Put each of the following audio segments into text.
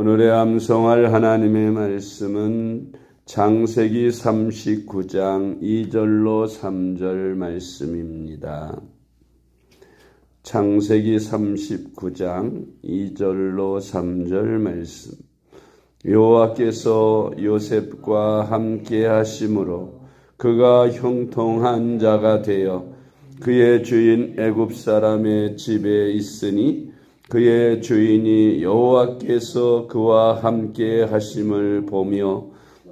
오늘의 암송할 하나님의 말씀은 창세기 39장 2절로 3절 말씀입니다. 창세기 39장 2절로 3절 말씀. 여호와께서 요셉과 함께 하심으로 그가 형통한 자가 되어 그의 주인 애굽 사람의 집에 있으니 그의 주인이 여호와께서 그와 함께 하심을 보며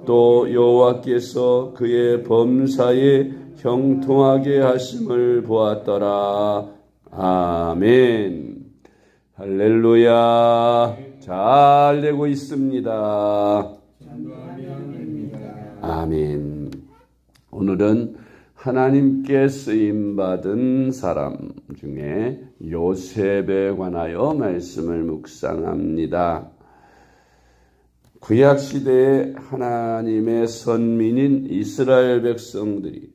또 여호와께서 그의 범사에 형통하게 하심을 보았더라. 아멘. 할렐루야. 잘 되고 있습니다. 아멘. 오늘은 하나님께 쓰임받은 사람 중에 요셉에 관하여 말씀을 묵상합니다. 구약시대에 하나님의 선민인 이스라엘 백성들이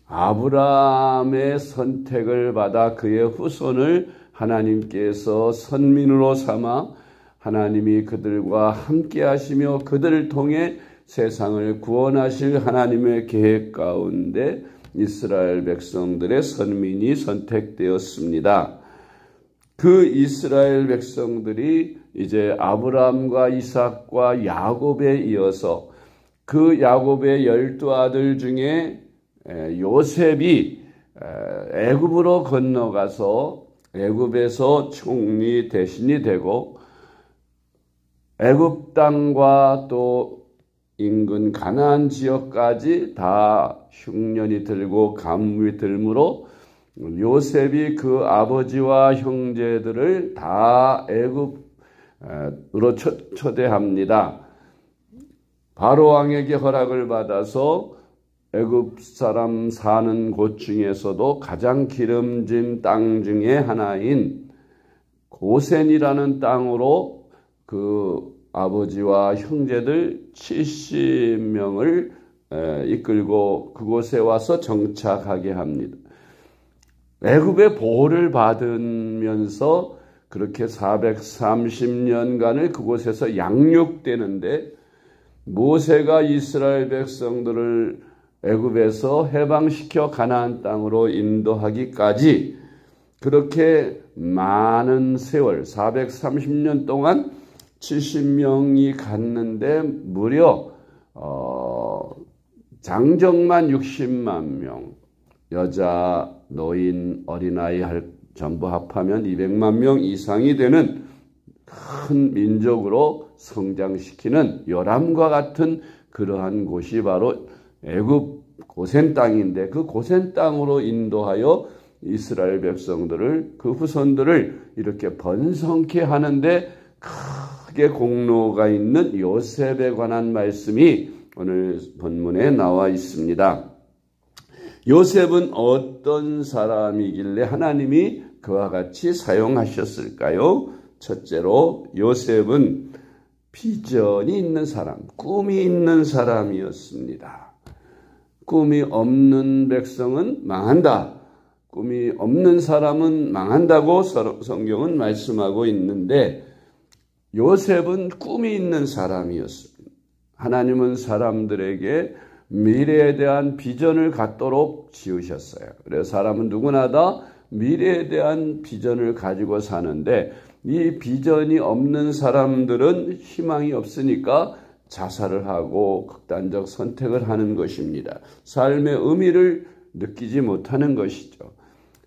아브라함의 선택을 받아 그의 후손을 하나님께서 선민으로 삼아 하나님이 그들과 함께 하시며 그들을 통해 세상을 구원하실 하나님의 계획 가운데 이스라엘 백성들의 선민이 선택되었습니다. 그 이스라엘 백성들이 이제 아브라함과 이삭과 야곱에 이어서 그 야곱의 12아들 중에 요셉이 애굽으로 건너가서 애굽에서 총리 대신이 되고 애굽 땅과 또 인근 가나안 지역까지 다 흉년이 들고 가뭄이 들므로 요셉이 그 아버지와 형제들을 다 애굽으로 초대합니다. 바로 왕에게 허락을 받아서 애굽 사람 사는 곳 중에서도 가장 기름진 땅 중에 하나인 고센이라는 땅으로 그 아버지와 형제들 70명을 이끌고 그곳에 와서 정착하게 합니다. 애굽의 보호를 받으면서 그렇게 430년간을 그곳에서 양육되는데 모세가 이스라엘 백성들을 애굽에서 해방시켜 가나안 땅으로 인도하기까지 그렇게 많은 세월 430년 동안 70명이 갔는데 무려 장정만 60만 명, 여자, 노인, 어린아이 전부 합하면 200만 명 이상이 되는 큰 민족으로 성장시키는 요람과 같은 그러한 곳이 바로 애굽 고센 땅인데 그 고센 땅으로 인도하여 이스라엘 백성들을 그 후손들을 이렇게 번성케 하는데 크게 공로가 있는 요셉에 관한 말씀이 오늘 본문에 나와 있습니다. 요셉은 어떤 사람이길래 하나님이 그와 같이 사용하셨을까요? 첫째로 요셉은 비전이 있는 사람, 꿈이 있는 사람이었습니다. 꿈이 없는 백성은 망한다. 꿈이 없는 사람은 망한다고 성경은 말씀하고 있는데 요셉은 꿈이 있는 사람이었습니다. 하나님은 사람들에게 미래에 대한 비전을 갖도록 지으셨어요. 그래서 사람은 누구나 다 미래에 대한 비전을 가지고 사는데 이 비전이 없는 사람들은 희망이 없으니까 자살을 하고 극단적 선택을 하는 것입니다. 삶의 의미를 느끼지 못하는 것이죠.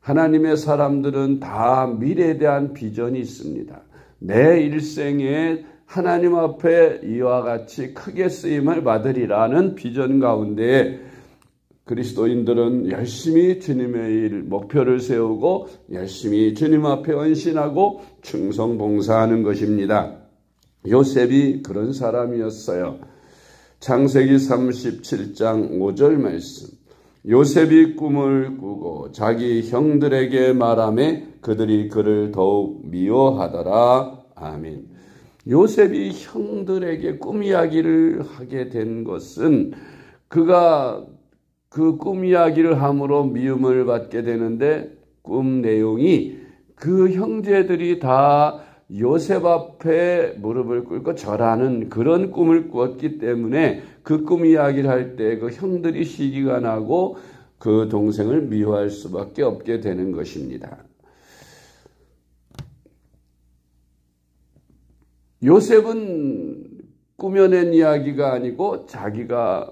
하나님의 사람들은 다 미래에 대한 비전이 있습니다. 내 일생에 하나님 앞에 이와 같이 크게 쓰임을 받으리라는 비전 가운데 그리스도인들은 열심히 주님의 일 목표를 세우고 열심히 주님 앞에 헌신하고 충성 봉사하는 것입니다. 요셉이 그런 사람이었어요. 창세기 37장 5절 말씀. 요셉이 꿈을 꾸고 자기 형들에게 말하매 그들이 그를 더욱 미워하더라. 아멘. 요셉이 형들에게 꿈 이야기를 하게 된 것은 그가 그 꿈 이야기를 함으로 미움을 받게 되는데 꿈 내용이 그 형제들이 다 요셉 앞에 무릎을 꿇고 절하는 그런 꿈을 꾸었기 때문에 그 꿈 이야기를 할 때 그 형들이 시기가 나고 그 동생을 미워할 수밖에 없게 되는 것입니다. 요셉은 꾸며낸 이야기가 아니고 자기가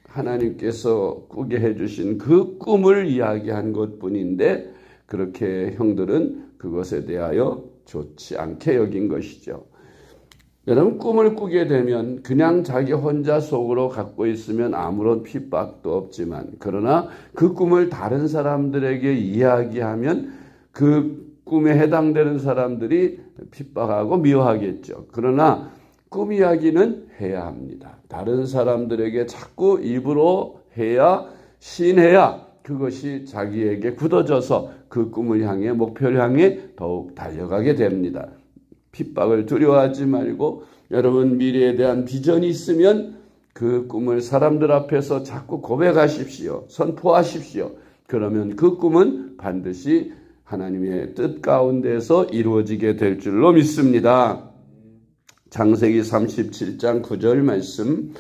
하나님께서 꾸게 해주신 그 꿈을 이야기한 것뿐인데 그렇게 형들은 그것에 대하여 좋지 않게 여긴 것이죠. 여러분, 꿈을 꾸게 되면 그냥 자기 혼자 속으로 갖고 있으면 아무런 핍박도 없지만, 그러나 그 꿈을 다른 사람들에게 이야기하면 그 꿈에 해당되는 사람들이 핍박하고 미워하겠죠. 그러나 꿈 이야기는 해야 합니다. 다른 사람들에게 자꾸 입으로 해야, 시인해야 그것이 자기에게 굳어져서 그 꿈을 향해, 목표를 향해 더욱 달려가게 됩니다. 핍박을 두려워하지 말고 여러분 미래에 대한 비전이 있으면 그 꿈을 사람들 앞에서 자꾸 고백하십시오. 선포하십시오. 그러면 그 꿈은 반드시 하나님의 뜻 가운데서 이루어지게 될 줄로 믿습니다. 창세기 37장 9절 말씀,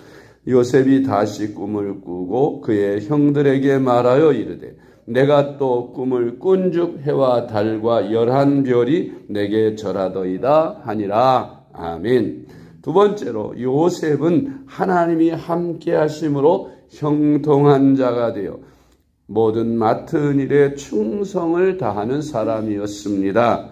요셉이 다시 꿈을 꾸고 그의 형들에게 말하여 이르되 내가 또 꿈을 꾼즉 해와 달과 11별이 내게 절하더이다 하니라. 아멘. 두 번째로 요셉은 하나님이 함께 하심으로 형통한 자가 되어 모든 맡은 일에 충성을 다하는 사람이었습니다.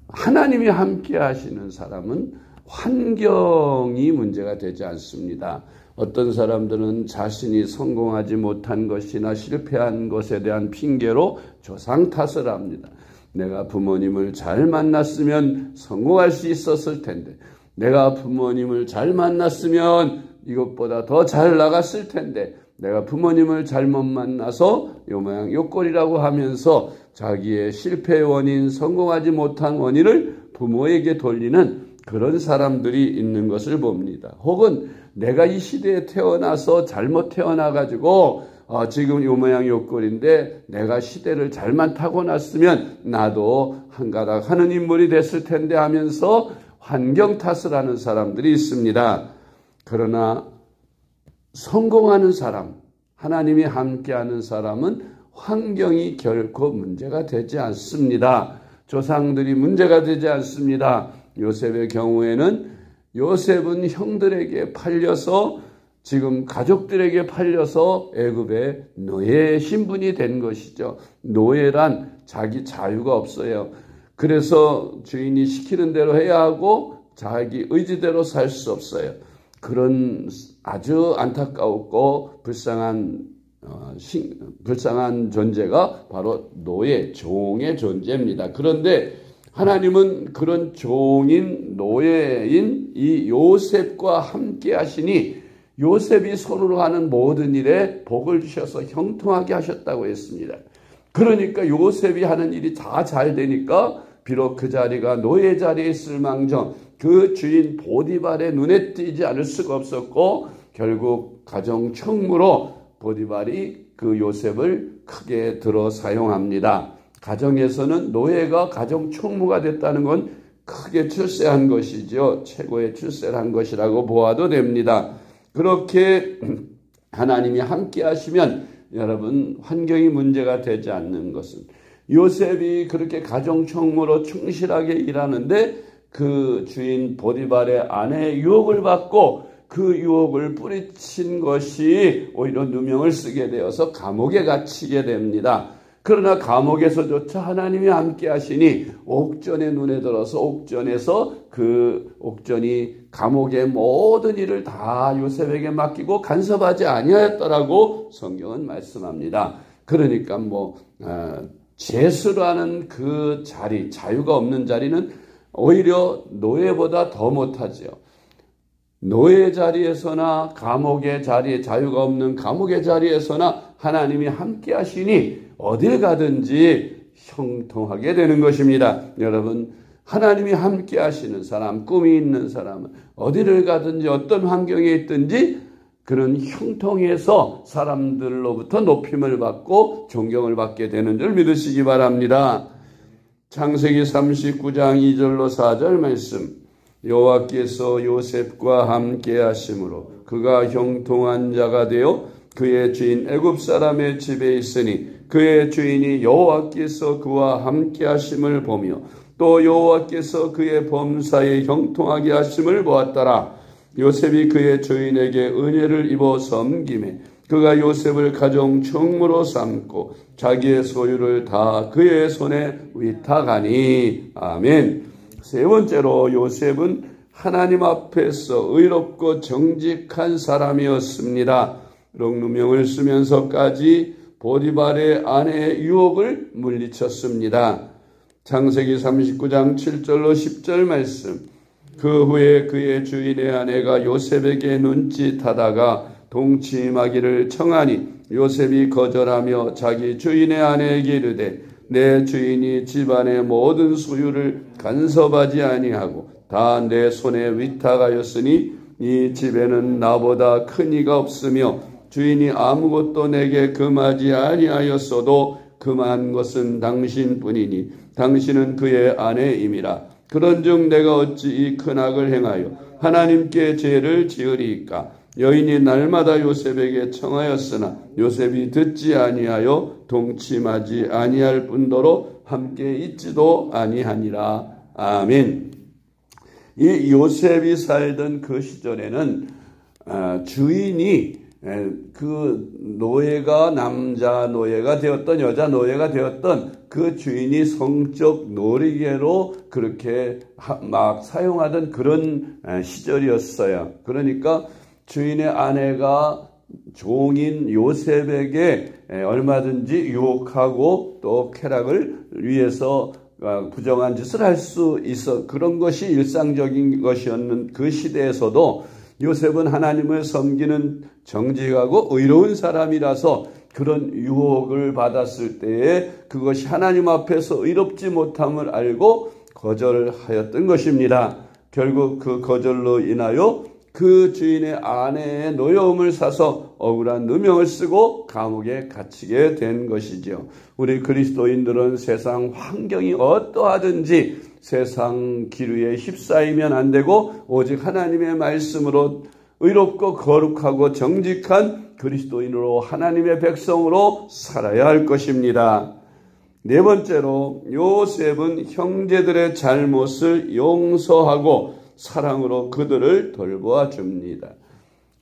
하나님이 함께 하시는 사람은 환경이 문제가 되지 않습니다. 어떤 사람들은 자신이 성공하지 못한 것이나 실패한 것에 대한 핑계로 조상 탓을 합니다. 내가 부모님을 잘 만났으면 성공할 수 있었을 텐데, 내가 부모님을 잘 만났으면 이것보다 더 잘 나갔을 텐데, 내가 부모님을 잘못 만나서 요 모양 요 꼴이라고 하면서 자기의 실패의 원인, 성공하지 못한 원인을 부모에게 돌리는 그런 사람들이 있는 것을 봅니다. 혹은 내가 이 시대에 태어나서 잘못 태어나가지고 지금 요 모양 요 꼴인데 내가 시대를 잘만 타고났으면 나도 한가닥 하는 인물이 됐을 텐데 하면서 환경 탓을 하는 사람들이 있습니다. 그러나 성공하는 사람, 하나님이 함께하는 사람은 환경이 결코 문제가 되지 않습니다. 조상들이 문제가 되지 않습니다. 요셉의 경우에는 요셉은 형들에게 팔려서 지금 가족들에게 팔려서 애굽의 노예 신분이 된 것이죠. 노예란 자기 자유가 없어요. 그래서 주인이 시키는 대로 해야 하고 자기 의지대로 살 수 없어요. 그런 아주 안타까웠고 불쌍한 존재가 바로 노예, 종의 존재입니다. 그런데 하나님은 그런 종인 노예인 이 요셉과 함께 하시니 요셉이 손으로 하는 모든 일에 복을 주셔서 형통하게 하셨다고 했습니다. 그러니까 요셉이 하는 일이 다 잘 되니까 비록 그 자리가 노예 자리에 있을 망정 그 주인 보디발의 눈에 띄지 않을 수가 없었고 결국 가정 총무로 보디발이 그 요셉을 크게 들어 사용합니다. 가정에서는 노예가 가정 총무가 됐다는 건 크게 출세한 것이죠. 최고의 출세를 한 것이라고 보아도 됩니다. 그렇게 하나님이 함께 하시면 여러분 환경이 문제가 되지 않는 것은 요셉이 그렇게 가정 총무로 충실하게 일하는데 그 주인 보디발의 아내의 유혹을 받고 그 유혹을 뿌리친 것이 오히려 누명을 쓰게 되어서 감옥에 갇히게 됩니다. 그러나 감옥에서조차 하나님이 함께 하시니 옥전의 눈에 들어서 옥전에서 그 옥전이 감옥의 모든 일을 다 요셉에게 맡기고 간섭하지 아니하였더라고 성경은 말씀합니다. 그러니까 죄수라는 그 자리, 자유가 없는 자리는 오히려 노예보다 더 못하지요. 노예 자리에서나 감옥의 자리에 자유가 없는 감옥의 자리에서나 하나님이 함께 하시니 어딜 가든지 형통하게 되는 것입니다. 여러분, 하나님이 함께 하시는 사람, 꿈이 있는 사람은 어디를 가든지 어떤 환경에 있든지 그런 형통해서 사람들로부터 높임을 받고 존경을 받게 되는 줄 믿으시기 바랍니다. 창세기 39장 2절로 4절 말씀. 여호와께서 요셉과 함께 하심으로 그가 형통한 자가 되어 그의 주인 애굽 사람의 집에 있으니 그의 주인이 여호와께서 그와 함께 하심을 보며 또 여호와께서 그의 범사에 형통하게 하심을 보았더라. 요셉이 그의 주인에게 은혜를 입어 섬기매 그가 요셉을 가정 총무로 삼고 자기의 소유를 다 그의 손에 위탁하니. 아멘. 세 번째로 요셉은 하나님 앞에서 의롭고 정직한 사람이었습니다. 롱누명을 쓰면서까지 보디발의 아내의 유혹을 물리쳤습니다. 창세기 39장 7절로 10절 말씀. 그 후에 그의 주인의 아내가 요셉에게 눈짓하다가 동침하기를 청하니 요셉이 거절하며 자기 주인의 아내에게 이르되 내 주인이 집안의 모든 소유를 간섭하지 아니하고 다 내 손에 위탁하였으니 이 집에는 나보다 큰 이가 없으며 주인이 아무것도 내게 금하지 아니하였어도 금한 것은 당신뿐이니 당신은 그의 아내임이라. 그런즉 내가 어찌 이 큰 악을 행하여 하나님께 죄를 지으리이까. 여인이 날마다 요셉에게 청하였으나 요셉이 듣지 아니하여 동침하지 아니할 뿐더러 함께 있지도 아니하니라. 아멘. 이 요셉이 살던 그 시절에는 주인이 그 노예가 남자 노예가 되었던 여자 노예가 되었던 그 주인이 성적 놀이개로 그렇게 막 사용하던 그런 시절이었어요. 그러니까 주인의 아내가 종인 요셉에게 얼마든지 유혹하고 또 쾌락을 위해서 부정한 짓을 할 수 있어 그런 것이 일상적인 것이었는 그 시대에서도 요셉은 하나님을 섬기는 정직하고 의로운 사람이라서 그런 유혹을 받았을 때에 그것이 하나님 앞에서 의롭지 못함을 알고 거절하였던 것입니다. 결국 그 거절로 인하여 그 주인의 아내의 노여움을 사서 억울한 누명을 쓰고 감옥에 갇히게 된 것이지요. 우리 그리스도인들은 세상 환경이 어떠하든지 세상 기류에 휩싸이면 안 되고 오직 하나님의 말씀으로 의롭고 거룩하고 정직한 그리스도인으로 하나님의 백성으로 살아야 할 것입니다. 네 번째로 요셉은 형제들의 잘못을 용서하고 사랑으로 그들을 돌보아 줍니다.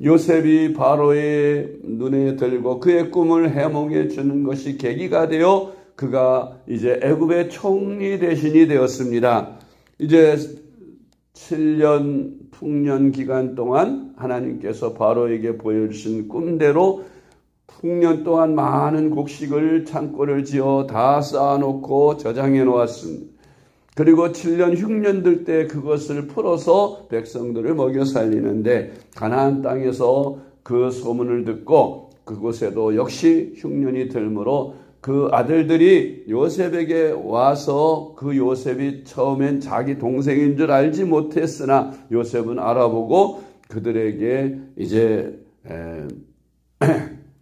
요셉이 바로의 눈에 들고 그의 꿈을 해몽해 주는 것이 계기가 되어 그가 이제 애굽의 총리 대신이 되었습니다. 이제 7년 풍년 기간 동안 하나님께서 바로에게 보여주신 꿈대로 풍년 동안 많은 곡식을 창고를 지어 다 쌓아놓고 저장해 놓았습니다. 그리고 7년 흉년들 때 그것을 풀어서 백성들을 먹여 살리는데 가나안 땅에서 그 소문을 듣고 그곳에도 역시 흉년이 들므로 그 아들들이 요셉에게 와서 그 요셉이 처음엔 자기 동생인 줄 알지 못했으나 요셉은 알아보고 그들에게 이제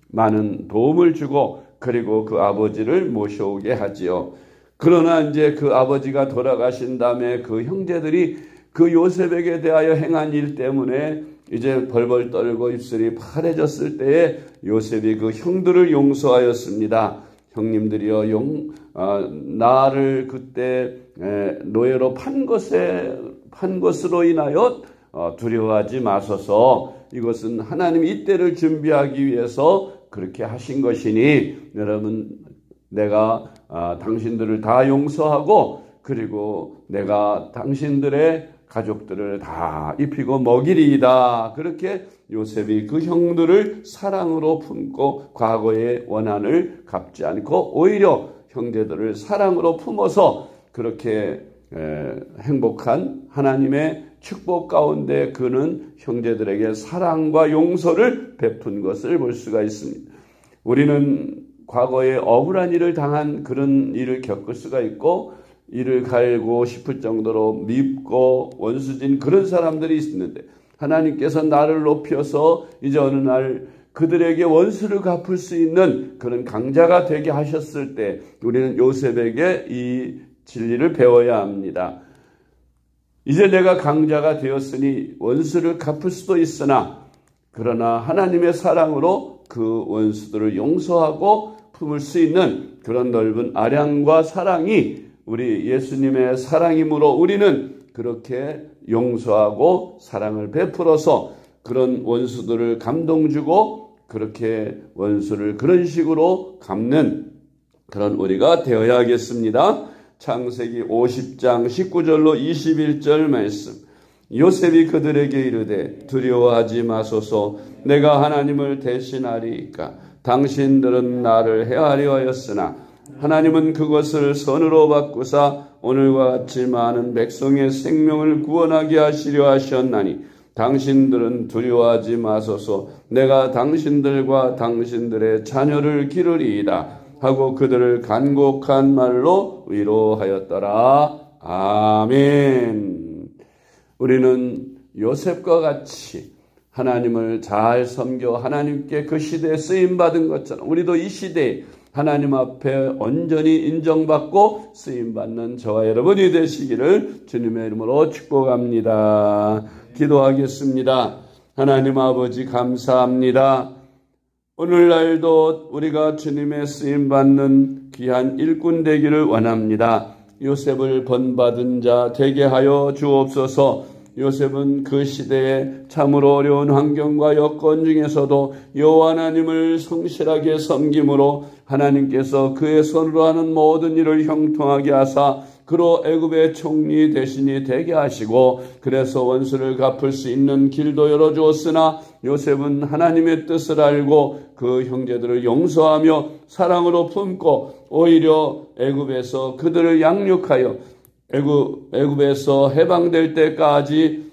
많은 도움을 주고 그리고 그 아버지를 모셔오게 하지요. 그러나 이제 그 아버지가 돌아가신 다음에 그 형제들이 그 요셉에게 대하여 행한 일 때문에 이제 벌벌 떨고 입술이 파래졌을 때에 요셉이 그 형들을 용서하였습니다. 형님들이여 나를 그때 노예로 판 것으로 인하여 두려워하지 마소서. 이것은 하나님이 이때를 준비하기 위해서 그렇게 하신 것이니 여러분 내가 당신들을 다 용서하고 그리고 내가 당신들의 가족들을 다 입히고 먹이리이다. 그렇게 요셉이 그 형들을 사랑으로 품고 과거의 원한을 갚지 않고 오히려 형제들을 사랑으로 품어서 그렇게 행복한 하나님의 축복 가운데 그는 형제들에게 사랑과 용서를 베푼 것을 볼 수가 있습니다. 우리는 과거에 억울한 일을 당한 그런 일을 겪을 수가 있고 이를 갈고 싶을 정도로 밉고 원수진 그런 사람들이 있는데 하나님께서 나를 높여서 이제 어느 날 그들에게 원수를 갚을 수 있는 그런 강자가 되게 하셨을 때 우리는 요셉에게 이 진리를 배워야 합니다. 이제 내가 강자가 되었으니 원수를 갚을 수도 있으나 그러나 하나님의 사랑으로 그 원수들을 용서하고 품을 수 있는 그런 넓은 아량과 사랑이 우리 예수님의 사랑이므로 우리는 그렇게 용서하고 사랑을 베풀어서 그런 원수들을 감동 주고 그렇게 원수를 그런 식으로 갚는 그런 우리가 되어야겠습니다. 창세기 50장 19절로 21절 말씀. 요셉이 그들에게 이르되 두려워하지 마소서 내가 하나님을 대신하리이까 당신들은 나를 해하려 하였으나 하나님은 그것을 선으로 바꾸사 오늘과 같이 많은 백성의 생명을 구원하게 하시려 하셨나니 당신들은 두려워하지 마소서 내가 당신들과 당신들의 자녀를 기르리이다 하고 그들을 간곡한 말로 위로하였더라. 아멘. 우리는 요셉과 같이 하나님을 잘 섬겨 하나님께 그 시대에 쓰임받은 것처럼 우리도 이 시대에 하나님 앞에 온전히 인정받고 쓰임받는 저와 여러분이 되시기를 주님의 이름으로 축복합니다. 기도하겠습니다. 하나님 아버지 감사합니다. 오늘날도 우리가 주님의 쓰임받는 귀한 일꾼 되기를 원합니다. 요셉을 본받은 자 되게 하여 주옵소서. 요셉은 그 시대에 참으로 어려운 환경과 여건 중에서도 여호와 하나님을 성실하게 섬김으로 하나님께서 그의 손으로 하는 모든 일을 형통하게 하사 그로 애굽의 총리 대신이 되게 하시고 그래서 원수를 갚을 수 있는 길도 열어주었으나 요셉은 하나님의 뜻을 알고 그 형제들을 용서하며 사랑으로 품고 오히려 애굽에서 그들을 양육하여 애굽에서 해방될 때까지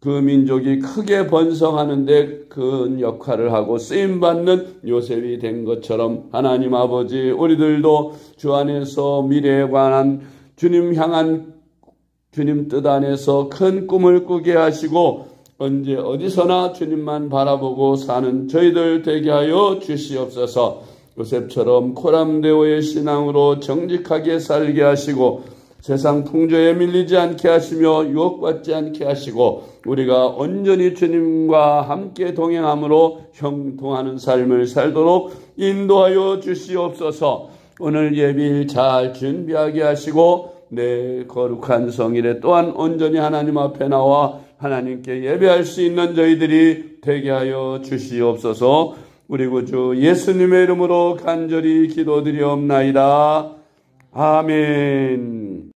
그 민족이 크게 번성하는데 큰 역할을 하고 쓰임받는 요셉이 된 것처럼 하나님 아버지 우리들도 주 안에서 미래에 관한 주님 향한 주님 뜻 안에서 큰 꿈을 꾸게 하시고 언제 어디서나 주님만 바라보고 사는 저희들 되게 하여 주시옵소서. 요셉처럼 코람데오의 신앙으로 정직하게 살게 하시고 세상 풍조에 밀리지 않게 하시며 유혹받지 않게 하시고 우리가 온전히 주님과 함께 동행함으로 형통하는 삶을 살도록 인도하여 주시옵소서. 오늘 예비일 잘 준비하게 하시고 내 거룩한 성일에 또한 온전히 하나님 앞에 나와 하나님께 예배할 수 있는 저희들이 되게 하여 주시옵소서. 우리 구주 예수님의 이름으로 간절히 기도드리옵나이다. 아멘.